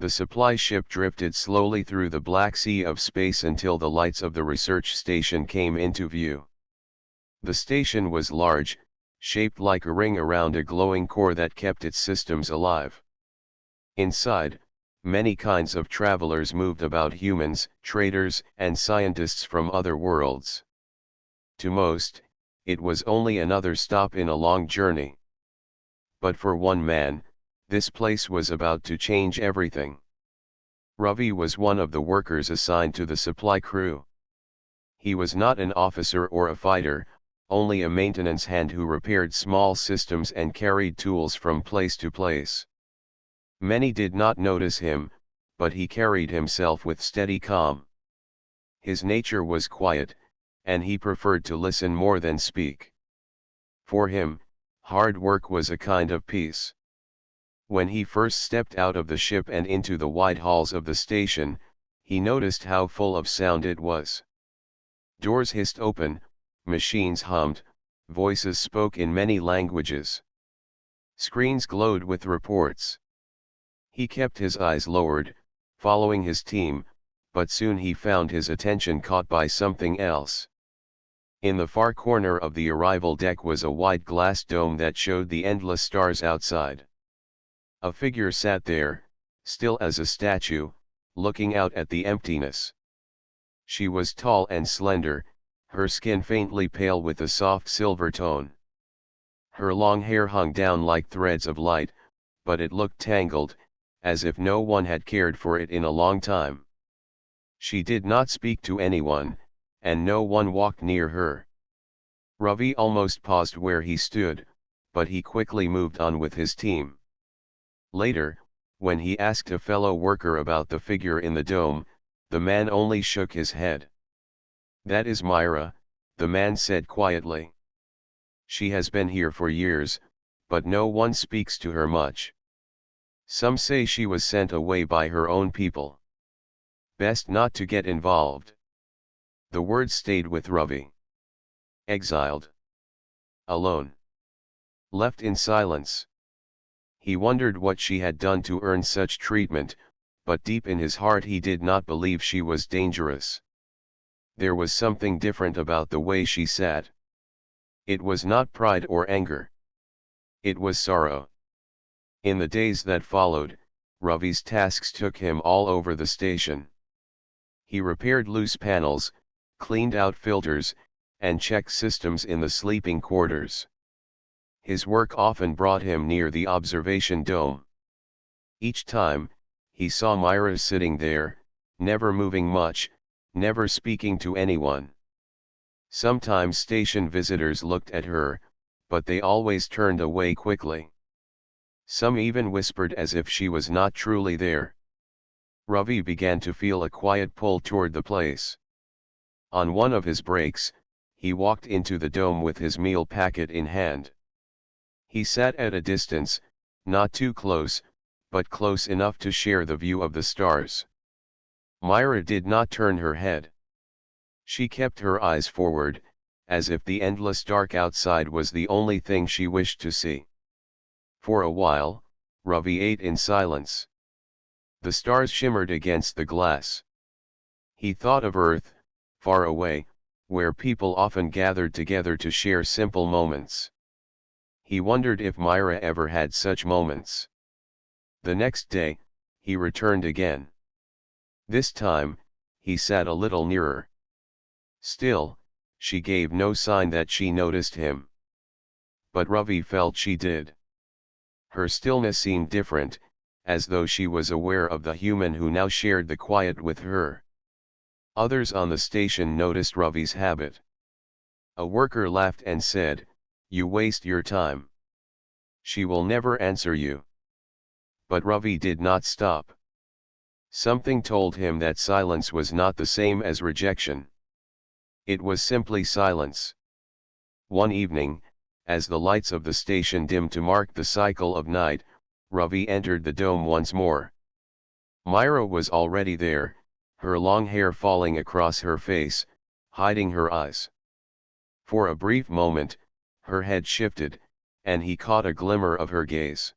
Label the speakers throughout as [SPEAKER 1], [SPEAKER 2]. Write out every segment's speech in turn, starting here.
[SPEAKER 1] The supply ship drifted slowly through the black sea of space until the lights of the research station came into view. The station was large, shaped like a ring around a glowing core that kept its systems alive. Inside, many kinds of travelers moved about: humans, traders, and scientists from other worlds. To most, it was only another stop in a long journey. But for one man, this place was about to change everything. Ravi was one of the workers assigned to the supply crew. He was not an officer or a fighter, only a maintenance hand who repaired small systems and carried tools from place to place. Many did not notice him, but he carried himself with steady calm. His nature was quiet, and he preferred to listen more than speak. For him, hard work was a kind of peace. When he first stepped out of the ship and into the wide halls of the station, he noticed how full of sound it was. Doors hissed open, machines hummed, voices spoke in many languages. Screens glowed with reports. He kept his eyes lowered, following his team, but soon he found his attention caught by something else. In the far corner of the arrival deck was a wide glass dome that showed the endless stars outside. A figure sat there, still as a statue, looking out at the emptiness. She was tall and slender, her skin faintly pale with a soft silver tone. Her long hair hung down like threads of light, but it looked tangled, as if no one had cared for it in a long time. She did not speak to anyone, and no one walked near her. Ravi almost paused where he stood, but he quickly moved on with his team. Later, when he asked a fellow worker about the figure in the dome, the man only shook his head. "That is Myra," the man said quietly. "She has been here for years, but no one speaks to her much. Some say she was sent away by her own people. Best not to get involved." The words stayed with Ravi. Exiled. Alone. Left in silence. He wondered what she had done to earn such treatment, but deep in his heart he did not believe she was dangerous. There was something different about the way she sat. It was not pride or anger. It was sorrow. In the days that followed, Ravi's tasks took him all over the station. He repaired loose panels, cleaned out filters, and checked systems in the sleeping quarters. His work often brought him near the observation dome. Each time, he saw Myra sitting there, never moving much, never speaking to anyone. Sometimes station visitors looked at her, but they always turned away quickly. Some even whispered as if she was not truly there. Ravi began to feel a quiet pull toward the place. On one of his breaks, he walked into the dome with his meal packet in hand. He sat at a distance, not too close, but close enough to share the view of the stars. Myra did not turn her head. She kept her eyes forward, as if the endless dark outside was the only thing she wished to see. For a while, Ravi ate in silence. The stars shimmered against the glass. He thought of Earth, far away, where people often gathered together to share simple moments. He wondered if Myra ever had such moments. The next day, he returned again. This time, he sat a little nearer. Still, she gave no sign that she noticed him. But Ravi felt she did. Her stillness seemed different, as though she was aware of the human who now shared the quiet with her. Others on the station noticed Ravi's habit. A worker laughed and said, "You waste your time. She will never answer you." But Ravi did not stop. Something told him that silence was not the same as rejection. It was simply silence. One evening, as the lights of the station dimmed to mark the cycle of night, Ravi entered the dome once more. Myra was already there, her long hair falling across her face, hiding her eyes. For a brief moment, her head shifted, and he caught a glimmer of her gaze.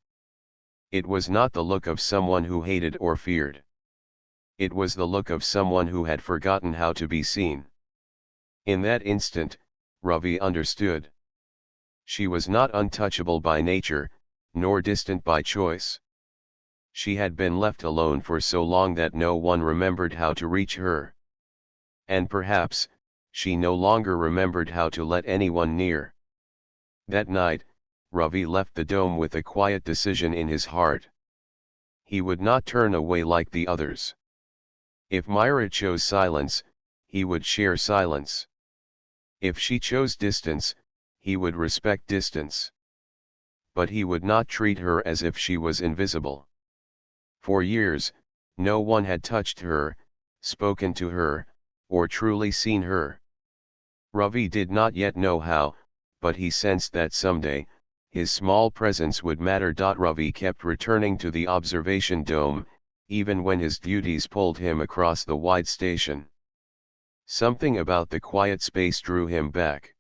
[SPEAKER 1] It was not the look of someone who hated or feared. It was the look of someone who had forgotten how to be seen. In that instant, Ravi understood. She was not untouchable by nature, nor distant by choice. She had been left alone for so long that no one remembered how to reach her. And perhaps, she no longer remembered how to let anyone near. That night, Ravi left the dome with a quiet decision in his heart. He would not turn away like the others. If Myra chose silence, he would share silence. If she chose distance, he would respect distance. But he would not treat her as if she was invisible. For years, no one had touched her, spoken to her, or truly seen her. Ravi did not yet know how, but he sensed that someday, his small presence would matter. Ravi kept returning to the observation dome, even when his duties pulled him across the wide station. Something about the quiet space drew him back.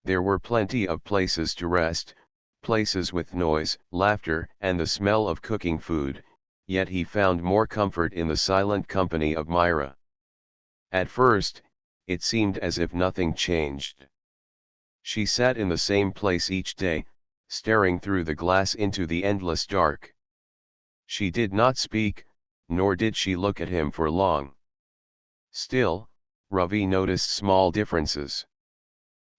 [SPEAKER 1] There were plenty of places to rest, places with noise, laughter, and the smell of cooking food, yet he found more comfort in the silent company of Myra. At first, it seemed as if nothing changed. She sat in the same place each day, staring through the glass into the endless dark. She did not speak, nor did she look at him for long. Still, Ravi noticed small differences.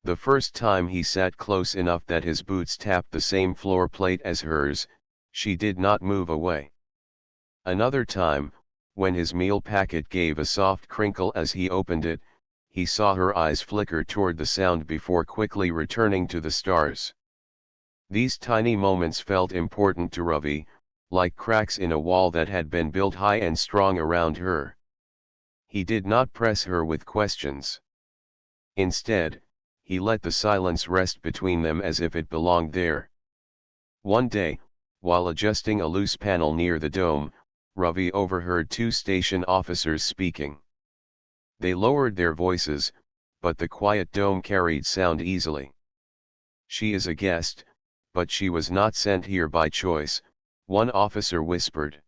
[SPEAKER 1] The first time he sat close enough that his boots tapped the same floor plate as hers, she did not move away. Another time, when his meal packet gave a soft crinkle as he opened it, he saw her eyes flicker toward the sound before quickly returning to the stars. These tiny moments felt important to Ravi, like cracks in a wall that had been built high and strong around her. He did not press her with questions. Instead, he let the silence rest between them as if it belonged there. One day, while adjusting a loose panel near the dome, Ravi overheard two station officers speaking. They lowered their voices, but the quiet dome carried sound easily. "She is a guest, but she was not sent here by choice," one officer whispered.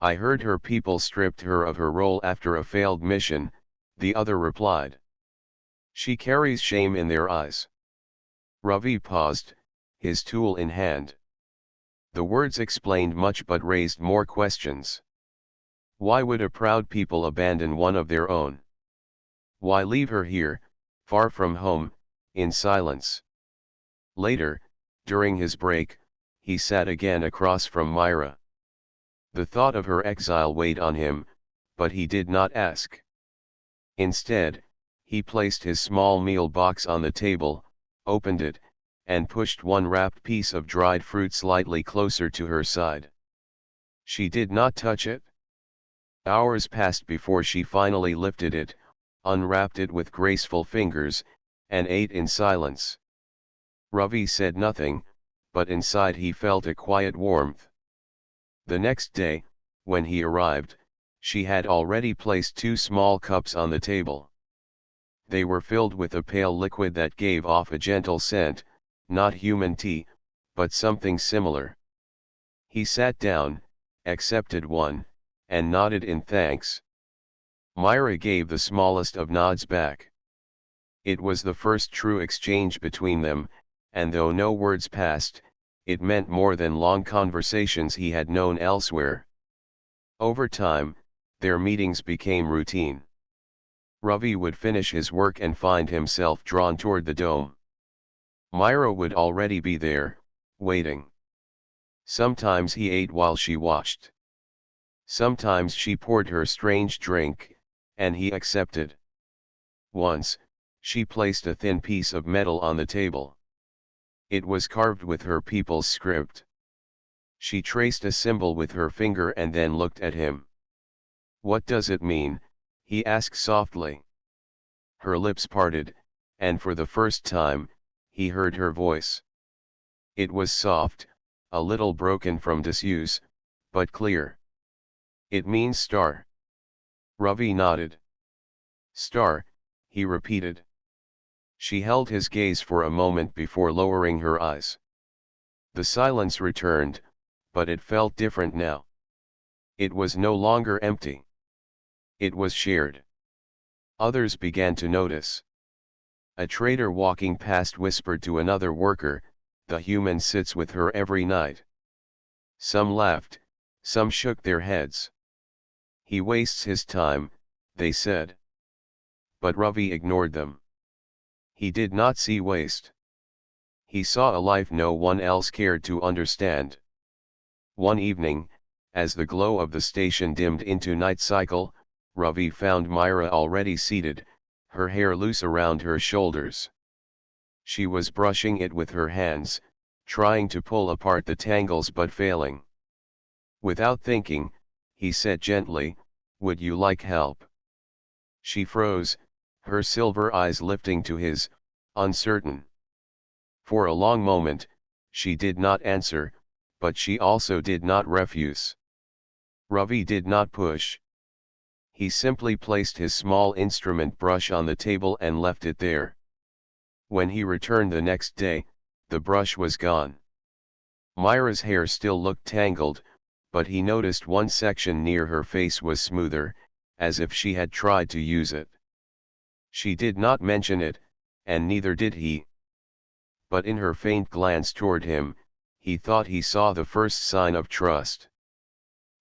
[SPEAKER 1] "I heard her people stripped her of her role after a failed mission," the other replied. "She carries shame in their eyes." Ravi paused, his tool in hand. The words explained much but raised more questions. Why would a proud people abandon one of their own? Why leave her here, far from home, in silence? Later, during his break, he sat again across from Myra. The thought of her exile weighed on him, but he did not ask. Instead, he placed his small meal box on the table, opened it, and pushed one wrapped piece of dried fruit slightly closer to her side. She did not touch it. Hours passed before she finally lifted it, unwrapped it with graceful fingers, and ate in silence. Ravi said nothing, but inside he felt a quiet warmth. The next day, when he arrived, she had already placed two small cups on the table. They were filled with a pale liquid that gave off a gentle scent, not human tea, but something similar. He sat down, accepted one, and nodded in thanks. Myra gave the smallest of nods back. It was the first true exchange between them, and though no words passed, it meant more than long conversations he had known elsewhere. Over time, their meetings became routine. Ravi would finish his work and find himself drawn toward the dome. Myra would already be there, waiting. Sometimes he ate while she watched. Sometimes she poured her strange drink, and he accepted. Once, she placed a thin piece of metal on the table. It was carved with her people's script. She traced a symbol with her finger and then looked at him. "What does it mean?" he asked softly. Her lips parted, and for the first time, he heard her voice. It was soft, a little broken from disuse, but clear. "It means star." Ravi nodded. "Star," he repeated. She held his gaze for a moment before lowering her eyes. The silence returned, but it felt different now. It was no longer empty. It was shared. Others began to notice. A trader walking past whispered to another worker, "The human sits with her every night." Some laughed, some shook their heads. "He wastes his time," they said. But Ravi ignored them. He did not see waste. He saw a life no one else cared to understand. One evening, as the glow of the station dimmed into night cycle, Ravi found Myra already seated, her hair loose around her shoulders. She was brushing it with her hands, trying to pull apart the tangles but failing. Without thinking, he said gently, "Would you like help?" She froze, her silver eyes lifting to his, uncertain. For a long moment, she did not answer, but she also did not refuse. Ravi did not push. He simply placed his small instrument brush on the table and left it there. When he returned the next day, the brush was gone. Myra's hair still looked tangled, but he noticed one section near her face was smoother, as if she had tried to use it. She did not mention it, and neither did he. But in her faint glance toward him, he thought he saw the first sign of trust.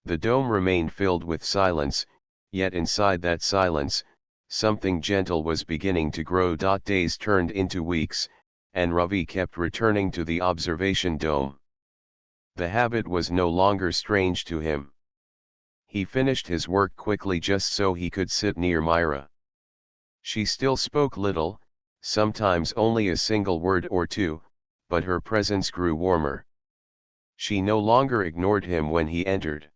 [SPEAKER 1] The dome remained filled with silence, yet inside that silence, something gentle was beginning to grow. Days turned into weeks, and Ravi kept returning to the observation dome. The habit was no longer strange to him. He finished his work quickly just so he could sit near Myra. She still spoke little, sometimes only a single word or two, but her presence grew warmer. She no longer ignored him when he entered.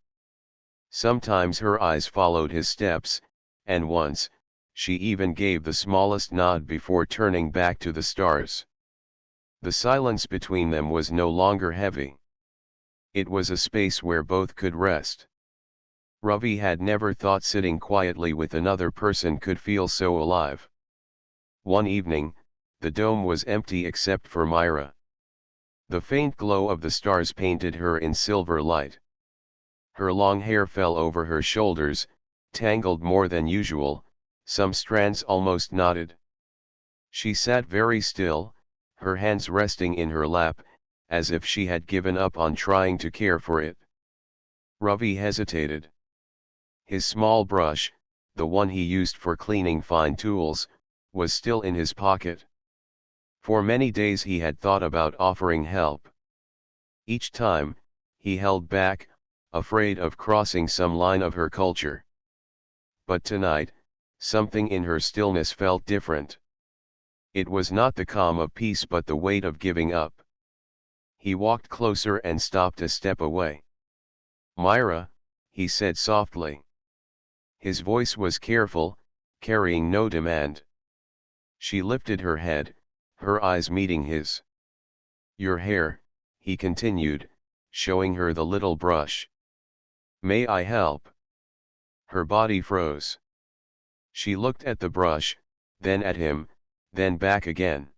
[SPEAKER 1] Sometimes her eyes followed his steps, and once, she even gave the smallest nod before turning back to the stars. The silence between them was no longer heavy. It was a space where both could rest. Ravi had never thought sitting quietly with another person could feel so alive. One evening, the dome was empty except for Myra. The faint glow of the stars painted her in silver light. Her long hair fell over her shoulders, tangled more than usual, some strands almost knotted. She sat very still, her hands resting in her lap, as if she had given up on trying to care for it. Ravi hesitated. His small brush, the one he used for cleaning fine tools, was still in his pocket. For many days he had thought about offering help. Each time, he held back, afraid of crossing some line of her culture. But tonight, something in her stillness felt different. It was not the calm of peace but the weight of giving up. He walked closer and stopped a step away. "Myra," he said softly. His voice was careful, carrying no demand. She lifted her head, her eyes meeting his. "Your hair," he continued, showing her the little brush. "May I help?" Her body froze. She looked at the brush, then at him, then back again.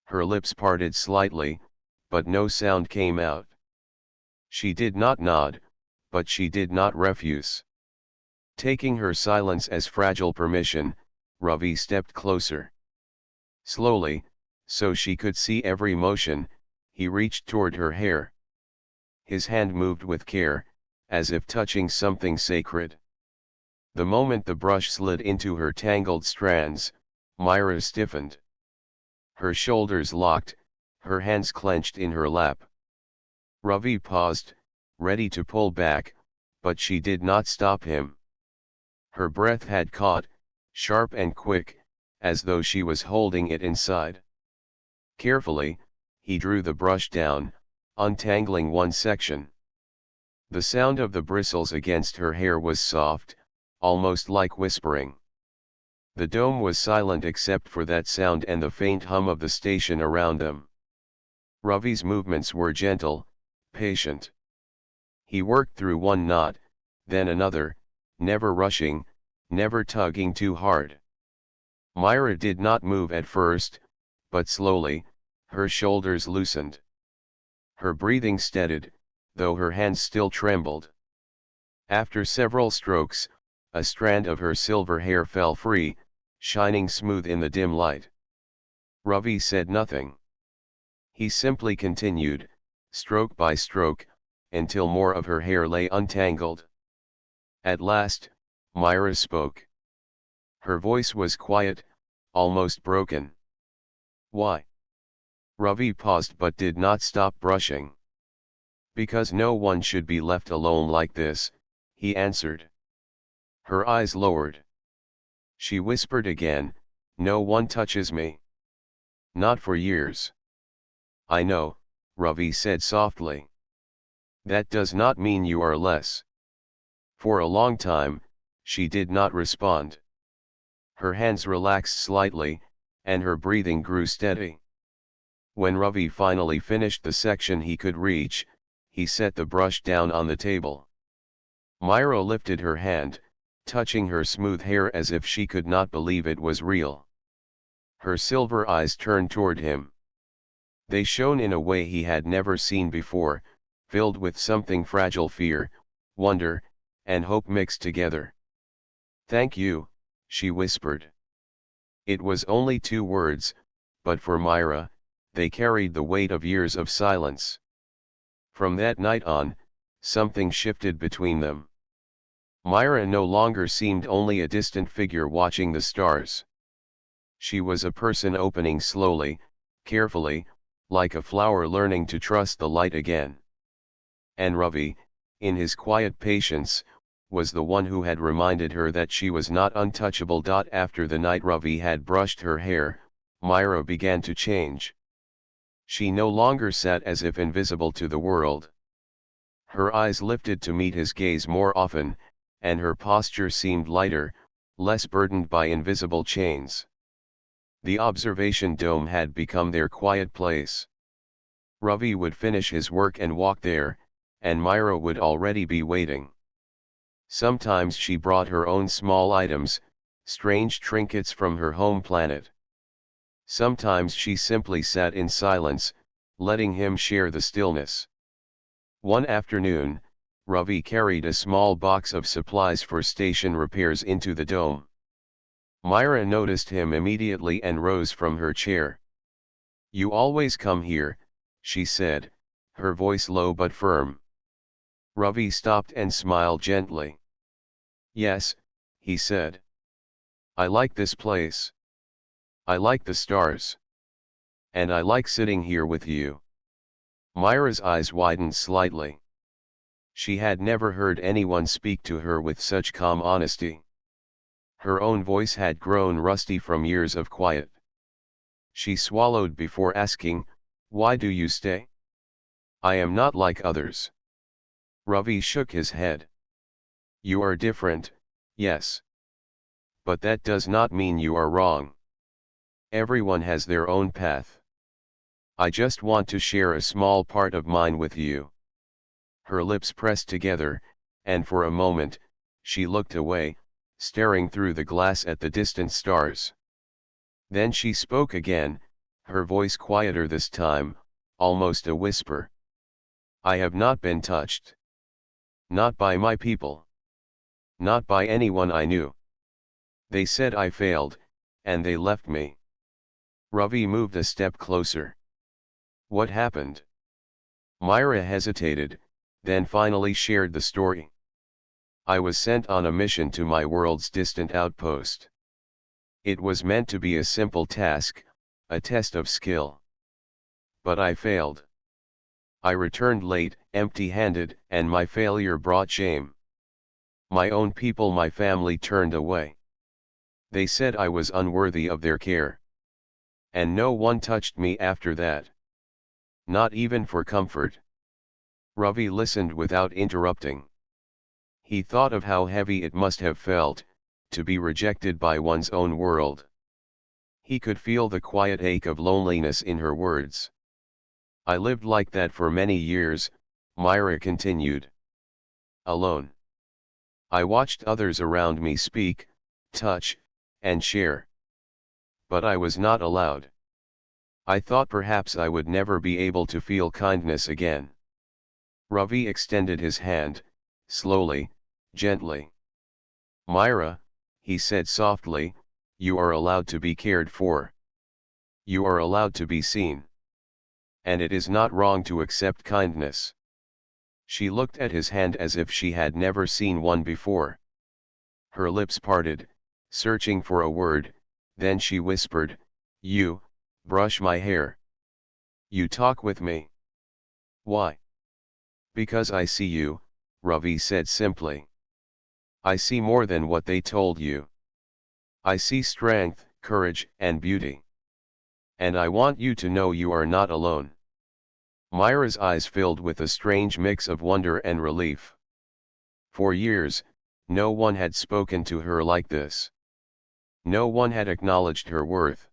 [SPEAKER 1] Her lips parted slightly, but no sound came out. She did not nod, but she did not refuse. Taking her silence as fragile permission, Ravi stepped closer. Slowly, so she could see every motion, he reached toward her hair. His hand moved with care, as if touching something sacred. The moment the brush slid into her tangled strands, Myra stiffened. Her shoulders locked, her hands clenched in her lap. Ravi paused, ready to pull back, but she did not stop him. Her breath had caught, sharp and quick, as though she was holding it inside. Carefully, he drew the brush down, untangling one section. The sound of the bristles against her hair was soft, almost like whispering. The dome was silent except for that sound and the faint hum of the station around them. Ravi's movements were gentle, patient. He worked through one knot, then another, never rushing, never tugging too hard. Myra did not move at first, but slowly, her shoulders loosened. Her breathing steadied, though her hands still trembled. After several strokes, a strand of her silver hair fell free, shining smooth in the dim light. Ravi said nothing. He simply continued, stroke by stroke, until more of her hair lay untangled. At last, Myra spoke. Her voice was quiet, almost broken. Why? Ravi paused but did not stop brushing. Because no one should be left alone like this, he answered. Her eyes lowered. She whispered again, no one touches me. Not for years. I know, Ravi said softly. That does not mean you are less. For a long time, she did not respond. Her hands relaxed slightly, and her breathing grew steady. When Ravi finally finished the section he could reach, he set the brush down on the table. Myra lifted her hand, touching her smooth hair as if she could not believe it was real. Her silver eyes turned toward him. They shone in a way he had never seen before, filled with something fragile: fear, wonder, and hope mixed together. Thank you, she whispered. It was only 2 words, but for Myra, they carried the weight of years of silence. From that night on, something shifted between them. Myra no longer seemed only a distant figure watching the stars. She was a person opening slowly, carefully, like a flower learning to trust the light again. And Ravi, in his quiet patience, was the one who had reminded her that she was not untouchable. After the night Ravi had brushed her hair, Myra began to change. She no longer sat as if invisible to the world. Her eyes lifted to meet his gaze more often, and her posture seemed lighter, less burdened by invisible chains. The observation dome had become their quiet place. Ravi would finish his work and walk there, and Myra would already be waiting. Sometimes she brought her own small items, strange trinkets from her home planet. Sometimes she simply sat in silence, letting him share the stillness. One afternoon, Ravi carried a small box of supplies for station repairs into the dome. Myra noticed him immediately and rose from her chair. You always come here, she said, her voice low but firm. Ravi stopped and smiled gently. Yes, he said. I like this place. I like the stars. And I like sitting here with you. Myra's eyes widened slightly. She had never heard anyone speak to her with such calm honesty. Her own voice had grown rusty from years of quiet. She swallowed before asking, why do you stay? I am not like others. Ravi shook his head. You are different, yes. But that does not mean you are wrong. Everyone has their own path. I just want to share a small part of mine with you. Her lips pressed together, and for a moment, she looked away, staring through the glass at the distant stars. Then she spoke again, her voice quieter this time, almost a whisper. I have not been touched. Not by my people. Not by anyone I knew. They said I failed, and they left me. Ravi moved a step closer. What happened? Myra hesitated, then finally shared the story. I was sent on a mission to my world's distant outpost. It was meant to be a simple task, a test of skill. But I failed. I returned late, empty-handed, and my failure brought shame. My own people, my family turned away. They said I was unworthy of their care. And no one touched me after that. Not even for comfort. Ravi listened without interrupting. He thought of how heavy it must have felt, to be rejected by one's own world. He could feel the quiet ache of loneliness in her words. I lived like that for many years, Myra continued. Alone. I watched others around me speak, touch, and share. But I was not allowed. I thought perhaps I would never be able to feel kindness again. Ravi extended his hand, slowly, gently. Myra, he said softly, you are allowed to be cared for. You are allowed to be seen. And it is not wrong to accept kindness. She looked at his hand as if she had never seen one before. Her lips parted, searching for a word, then she whispered, you, brush my hair. You talk with me. Why? Because I see you, Ravi said simply. I see more than what they told you. I see strength, courage, and beauty. And I want you to know you are not alone. Myra's eyes filled with a strange mix of wonder and relief. For years, no one had spoken to her like this. No one had acknowledged her worth.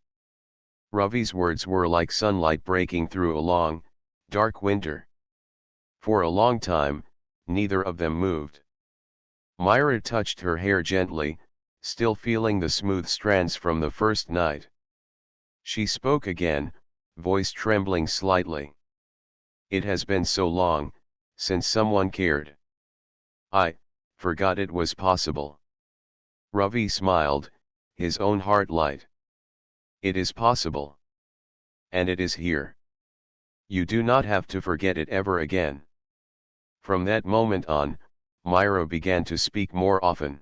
[SPEAKER 1] Ravi's words were like sunlight breaking through a long, dark winter. For a long time, neither of them moved. Myra touched her hair gently, still feeling the smooth strands from the first night. She spoke again, voice trembling slightly. It has been so long, since someone cared. I forgot it was possible. Ravi smiled, his own heart light. It is possible. And it is here. You do not have to forget it ever again. From that moment on, Myra began to speak more often.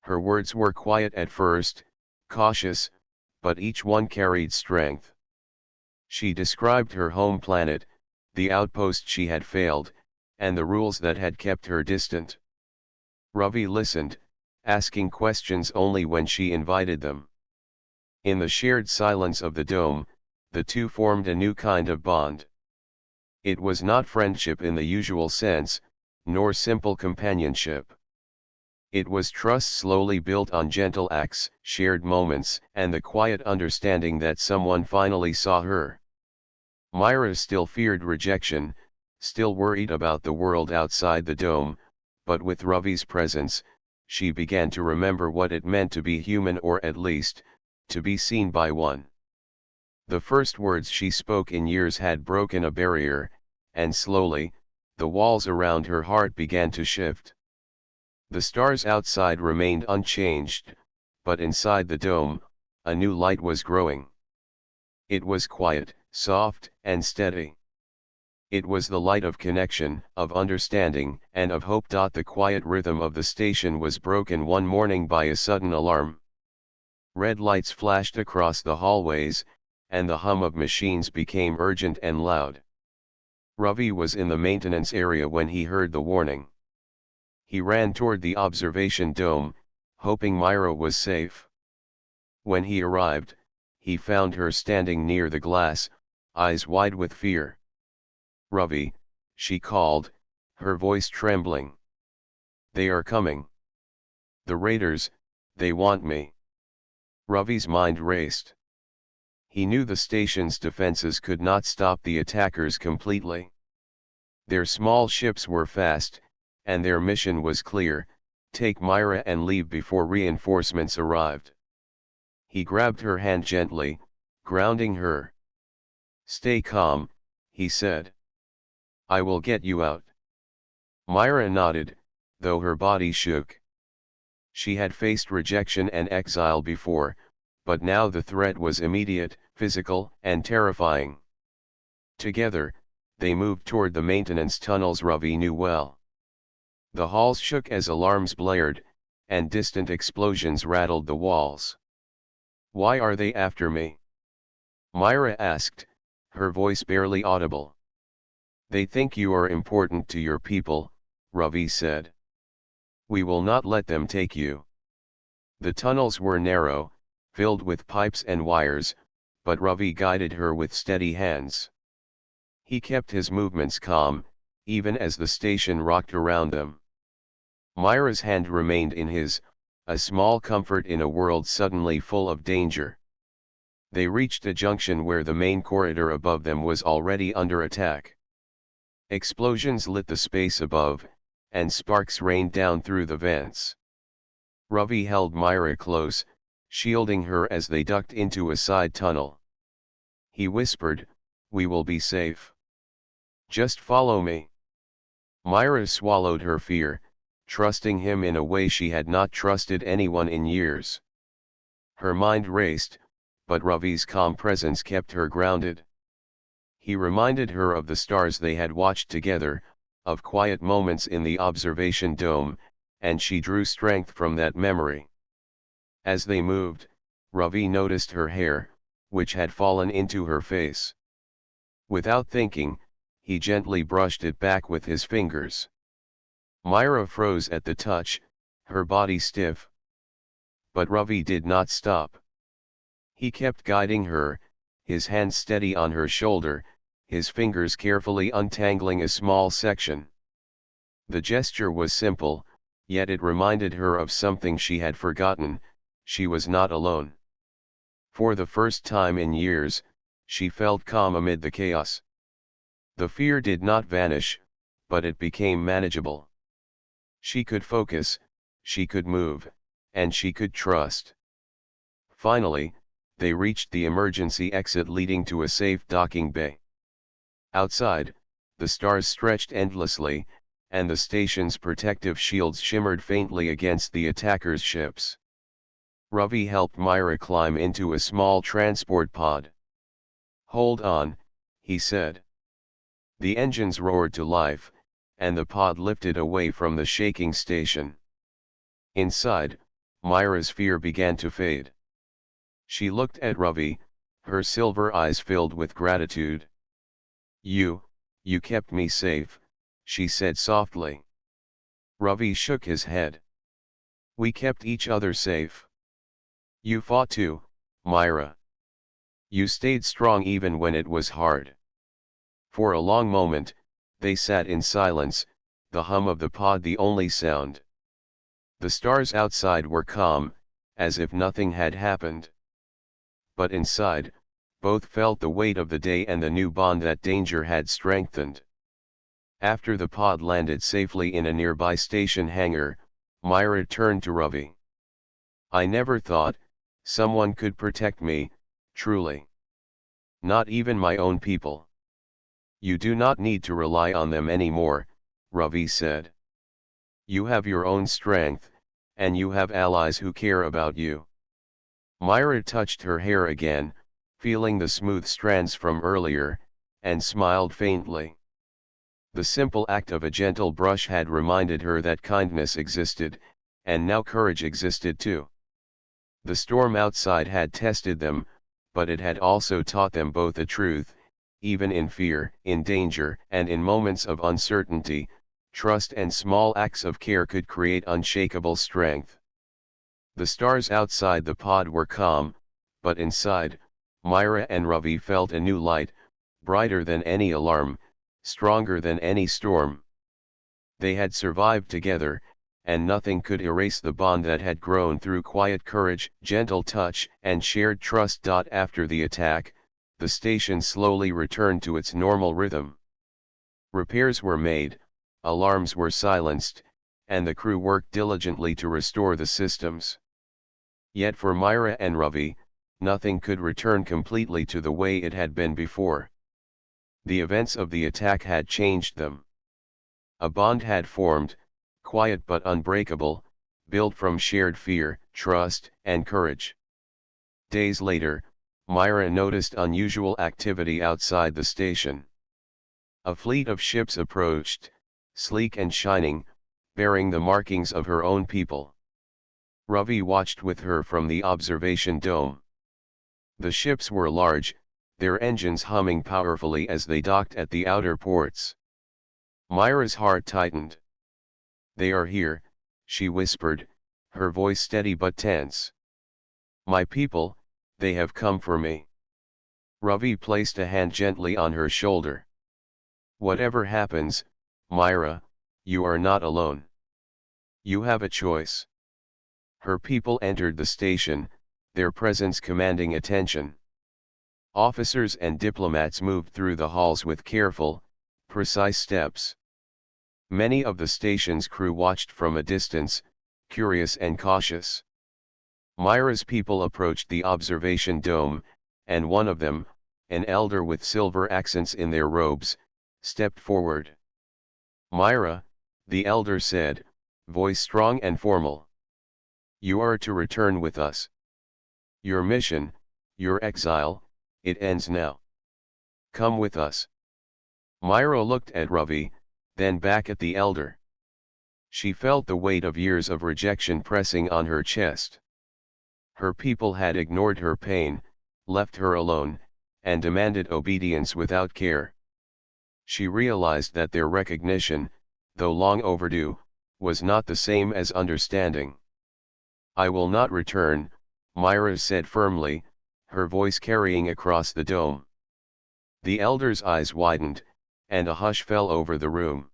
[SPEAKER 1] Her words were quiet at first, cautious, but each one carried strength. She described her home planet, the outpost she had failed, and the rules that had kept her distant. Ravi listened, asking questions only when she invited them. In the shared silence of the dome, the two formed a new kind of bond. It was not friendship in the usual sense, nor simple companionship. It was trust slowly built on gentle acts, shared moments, and the quiet understanding that someone finally saw her. Myra still feared rejection, still worried about the world outside the dome, but with Ravi's presence, she began to remember what it meant to be human, or at least, to be seen by one. The first words she spoke in years had broken a barrier, and slowly, the walls around her heart began to shift. The stars outside remained unchanged, but inside the dome, a new light was growing. It was quiet, soft, and steady. It was the light of connection, of understanding, and of hope. The quiet rhythm of the station was broken one morning by a sudden alarm. Red lights flashed across the hallways, and the hum of machines became urgent and loud. Ravi was in the maintenance area when he heard the warning. He ran toward the observation dome, hoping Myra was safe. When he arrived, he found her standing near the glass, eyes wide with fear. Ravi, she called, her voice trembling. They are coming. The raiders, they want me. Ravi's mind raced. He knew the station's defenses could not stop the attackers completely. Their small ships were fast, and their mission was clear: take Myra and leave before reinforcements arrived. He grabbed her hand gently, grounding her. Stay calm, he said. I will get you out. Myra nodded, though her body shook. She had faced rejection and exile before, but now the threat was immediate, physical, and terrifying. Together, they moved toward the maintenance tunnels Ravi knew well. The halls shook as alarms blared, and distant explosions rattled the walls. Why are they after me? Myra asked, her voice barely audible. They think you are important to your people, Ravi said. We will not let them take you. The tunnels were narrow, filled with pipes and wires, but Ravi guided her with steady hands. He kept his movements calm, even as the station rocked around them. Myra's hand remained in his, a small comfort in a world suddenly full of danger. They reached a junction where the main corridor above them was already under attack. Explosions lit the space above, and sparks rained down through the vents. Ravi held Myra close, shielding her as they ducked into a side tunnel. He whispered, "We will be safe. Just follow me." Myra swallowed her fear, trusting him in a way she had not trusted anyone in years. Her mind raced, but Ravi's calm presence kept her grounded. He reminded her of the stars they had watched together, of quiet moments in the observation dome, and she drew strength from that memory. As they moved, Ravi noticed her hair, which had fallen into her face. Without thinking, he gently brushed it back with his fingers. Myra froze at the touch, her body stiff. But Ravi did not stop. He kept guiding her, his hand steady on her shoulder, his fingers carefully untangling a small section. The gesture was simple, yet it reminded her of something she had forgotten: she was not alone. For the first time in years, she felt calm amid the chaos. The fear did not vanish, but it became manageable. She could focus, she could move, and she could trust. Finally, they reached the emergency exit leading to a safe docking bay. Outside, the stars stretched endlessly, and the station's protective shields shimmered faintly against the attackers' ships. Ravi helped Myra climb into a small transport pod. "Hold on," he said. The engines roared to life, and the pod lifted away from the shaking station. Inside, Myra's fear began to fade. She looked at Ravi, her silver eyes filled with gratitude. You kept me safe," she said softly. Ravi shook his head. "We kept each other safe. You fought too, Myra. You stayed strong even when it was hard." For a long moment, they sat in silence, the hum of the pod the only sound. The stars outside were calm, as if nothing had happened. But inside, both felt the weight of the day and the new bond that danger had strengthened. After the pod landed safely in a nearby station hangar, Myra turned to Ravi. "I never thought someone could protect me, truly. Not even my own people." "You do not need to rely on them anymore," Ravi said. "You have your own strength, and you have allies who care about you." Myra touched her hair again, feeling the smooth strands from earlier, and smiled faintly. The simple act of a gentle brush had reminded her that kindness existed, and now courage existed too. The storm outside had tested them, but it had also taught them both a truth: even in fear, in danger, and in moments of uncertainty, trust and small acts of care could create unshakable strength. The stars outside the pod were calm, but inside, Myra and Ravi felt a new light, brighter than any alarm, stronger than any storm. They had survived together, and nothing could erase the bond that had grown through quiet courage, gentle touch, and shared trust. After the attack, the station slowly returned to its normal rhythm. Repairs were made, alarms were silenced, and the crew worked diligently to restore the systems. Yet for Myra and Ravi, nothing could return completely to the way it had been before. The events of the attack had changed them. A bond had formed, quiet but unbreakable, built from shared fear, trust, and courage. Days later, Myra noticed unusual activity outside the station. A fleet of ships approached, sleek and shining, bearing the markings of her own people. Ravi watched with her from the observation dome. The ships were large, their engines humming powerfully as they docked at the outer ports. Myra's heart tightened. "They are here," she whispered, her voice steady but tense. "My people, they have come for me." Ravi placed a hand gently on her shoulder. "Whatever happens, Myra, you are not alone. You have a choice." Her people entered the station, their presence commanding attention. Officers and diplomats moved through the halls with careful, precise steps. Many of the station's crew watched from a distance, curious and cautious. Myra's people approached the observation dome, and one of them, an elder with silver accents in their robes, stepped forward. Myra, the elder said, voice strong and formal. You are to return with us. Your mission, your exile, it ends now. Come with us. Myra looked at Ravi, then back at the elder. She felt the weight of years of rejection pressing on her chest. Her people had ignored her pain, left her alone, and demanded obedience without care. She realized that their recognition, though long overdue, was not the same as understanding. I will not return, Myra said firmly, her voice carrying across the dome. The elder's eyes widened, and a hush fell over the room.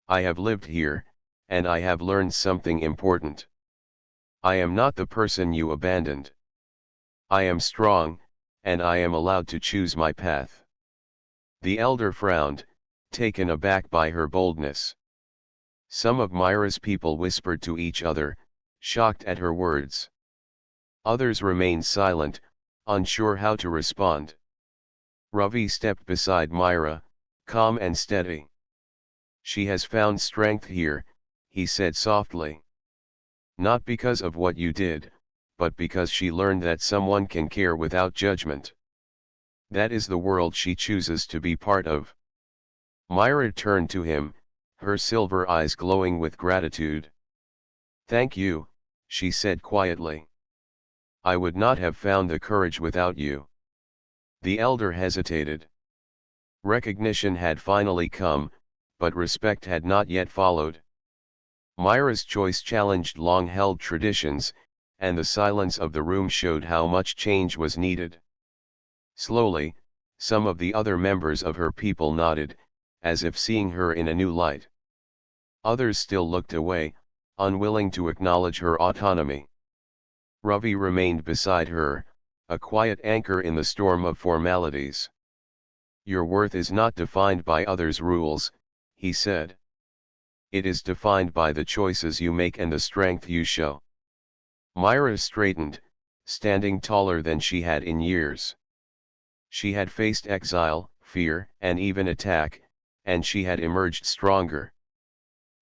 [SPEAKER 1] I have lived here, and I have learned something important. I am not the person you abandoned. I am strong, and I am allowed to choose my path. The elder frowned, taken aback by her boldness. Some of Myra's people whispered to each other, shocked at her words. Others remained silent, unsure how to respond. Ravi stepped beside Myra, calm and steady. She has found strength here, he said softly. Not because of what you did, but because she learned that someone can care without judgment. That is the world she chooses to be part of. Myra turned to him, her silver eyes glowing with gratitude. Thank you, she said quietly. I would not have found the courage without you. The elder hesitated. Recognition had finally come, but respect had not yet followed. Myra's choice challenged long-held traditions, and the silence of the room showed how much change was needed. Slowly, some of the other members of her people nodded, as if seeing her in a new light. Others still looked away, unwilling to acknowledge her autonomy. Ravi remained beside her, a quiet anchor in the storm of formalities. Your worth is not defined by others' rules, he said. It is defined by the choices you make and the strength you show. Myra straightened, standing taller than she had in years. She had faced exile, fear, and even attack, and she had emerged stronger.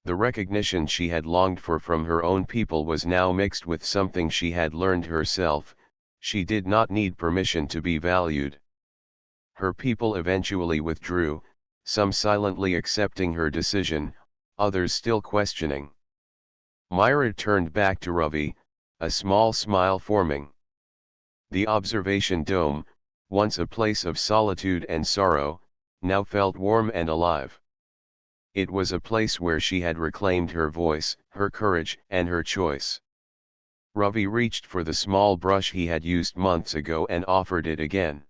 [SPEAKER 1] The recognition she had longed for from her own people was now mixed with something she had learned herself: she did not need permission to be valued. Her people eventually withdrew, some silently accepting her decision, others still questioning. Myra turned back to Ravi, a small smile forming. The observation dome, once a place of solitude and sorrow, now felt warm and alive. It was a place where she had reclaimed her voice, her courage, and her choice. Ravi reached for the small brush he had used months ago and offered it again.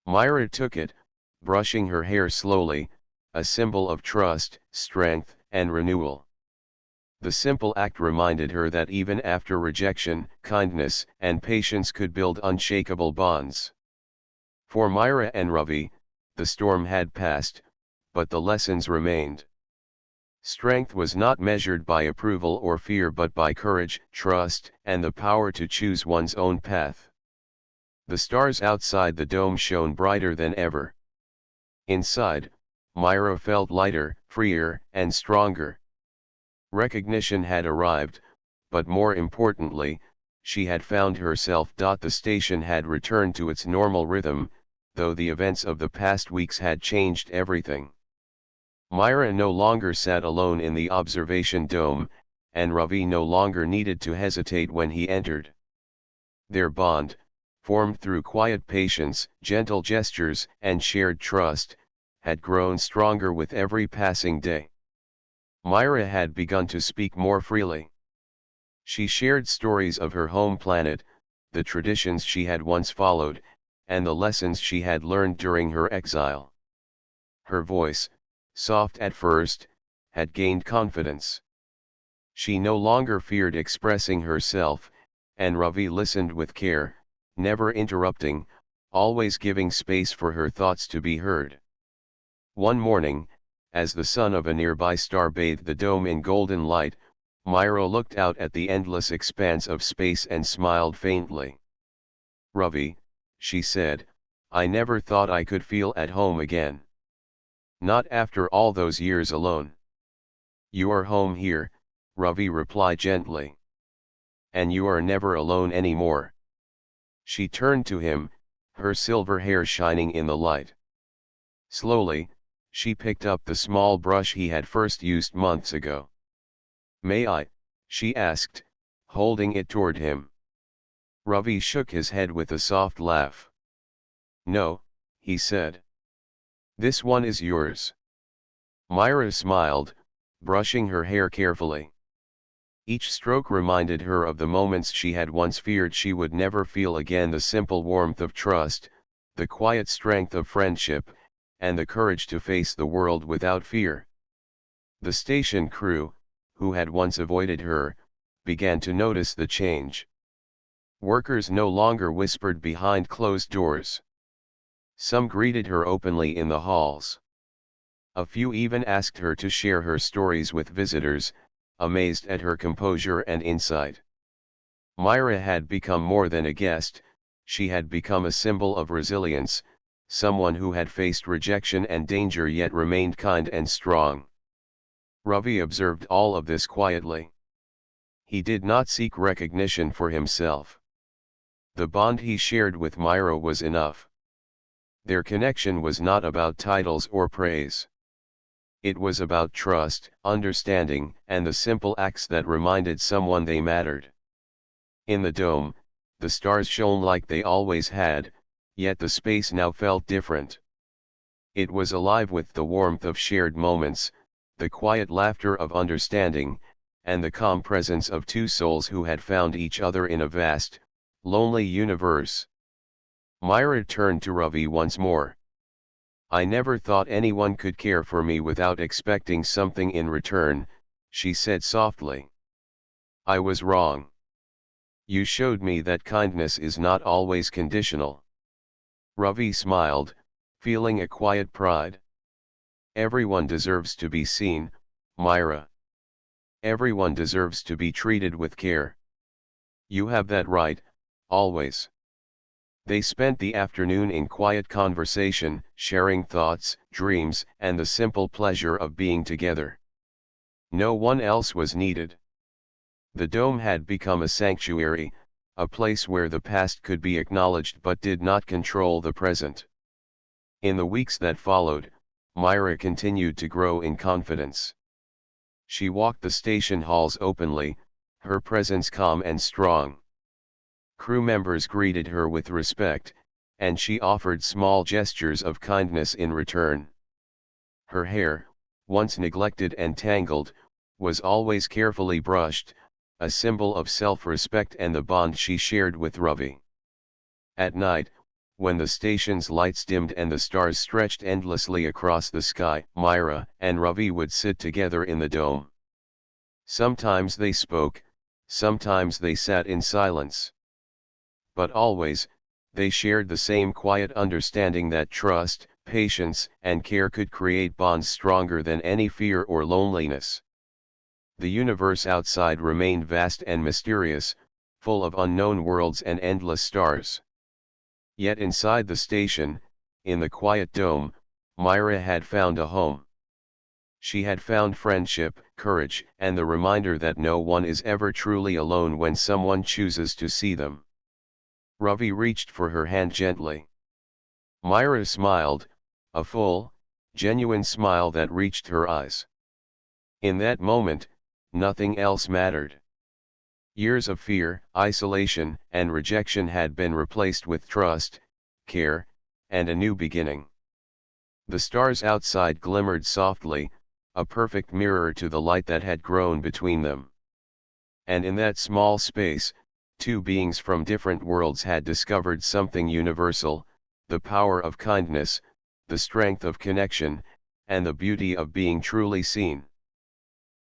[SPEAKER 1] Myra took it, brushing her hair slowly, a symbol of trust, strength, and renewal. The simple act reminded her that even after rejection, kindness and patience could build unshakable bonds. For Myra and Ravi, the storm had passed, but the lessons remained. Strength was not measured by approval or fear but by courage, trust, and the power to choose one's own path. The stars outside the dome shone brighter than ever. Inside, Myra felt lighter, freer, and stronger. Recognition had arrived, but more importantly, she had found herself. The station had returned to its normal rhythm, though the events of the past weeks had changed everything. Myra no longer sat alone in the observation dome, and Ravi no longer needed to hesitate when he entered. Their bond, formed through quiet patience, gentle gestures, and shared trust, had grown stronger with every passing day. Myra had begun to speak more freely. She shared stories of her home planet, the traditions she had once followed, and the lessons she had learned during her exile. Her voice, soft at first, had gained confidence. She no longer feared expressing herself, and Ravi listened with care, never interrupting, always giving space for her thoughts to be heard. One morning, as the sun of a nearby star bathed the dome in golden light, Myra looked out at the endless expanse of space and smiled faintly. Ravi, she said, I never thought I could feel at home again. Not after all those years alone. You are home here, Ravi replied gently. And you are never alone anymore. She turned to him, her silver hair shining in the light. Slowly, she picked up the small brush he had first used months ago. May I? She asked, holding it toward him. Ravi shook his head with a soft laugh. No, he said. This one is yours. Myra smiled, brushing her hair carefully. Each stroke reminded her of the moments she had once feared she would never feel again, the simple warmth of trust, the quiet strength of friendship, and the courage to face the world without fear. The station crew, who had once avoided her, began to notice the change. Workers no longer whispered behind closed doors. Some greeted her openly in the halls. A few even asked her to share her stories with visitors, amazed at her composure and insight. Myra had become more than a guest, she had become a symbol of resilience, someone who had faced rejection and danger yet remained kind and strong. Ravi observed all of this quietly. He did not seek recognition for himself. The bond he shared with Myra was enough. Their connection was not about titles or praise. It was about trust, understanding, and the simple acts that reminded someone they mattered. In the dome, the stars shone like they always had, yet the space now felt different. It was alive with the warmth of shared moments, the quiet laughter of understanding, and the calm presence of two souls who had found each other in a vast, lonely universe. Myra turned to Ravi once more. I never thought anyone could care for me without expecting something in return, she said softly. I was wrong. You showed me that kindness is not always conditional. Ravi smiled, feeling a quiet pride. Everyone deserves to be seen, Myra. Everyone deserves to be treated with care. You have that right, always. They spent the afternoon in quiet conversation, sharing thoughts, dreams, and the simple pleasure of being together. No one else was needed. The dome had become a sanctuary, a place where the past could be acknowledged but did not control the present. In the weeks that followed, Myra continued to grow in confidence. She walked the station halls openly, her presence calm and strong. Crew members greeted her with respect, and she offered small gestures of kindness in return. Her hair, once neglected and tangled, was always carefully brushed, a symbol of self-respect and the bond she shared with Ravi. At night, when the station's lights dimmed and the stars stretched endlessly across the sky, Myra and Ravi would sit together in the dome. Sometimes they spoke, sometimes they sat in silence. But always, they shared the same quiet understanding that trust, patience, and care could create bonds stronger than any fear or loneliness. The universe outside remained vast and mysterious, full of unknown worlds and endless stars. Yet inside the station, in the quiet dome, Myra had found a home. She had found friendship, courage, and the reminder that no one is ever truly alone when someone chooses to see them. Ravi reached for her hand gently. Myra smiled, a full, genuine smile that reached her eyes. In that moment, nothing else mattered. Years of fear, isolation, and rejection had been replaced with trust, care, and a new beginning. The stars outside glimmered softly, a perfect mirror to the light that had grown between them. And in that small space, two beings from different worlds had discovered something universal, the power of kindness, the strength of connection, and the beauty of being truly seen.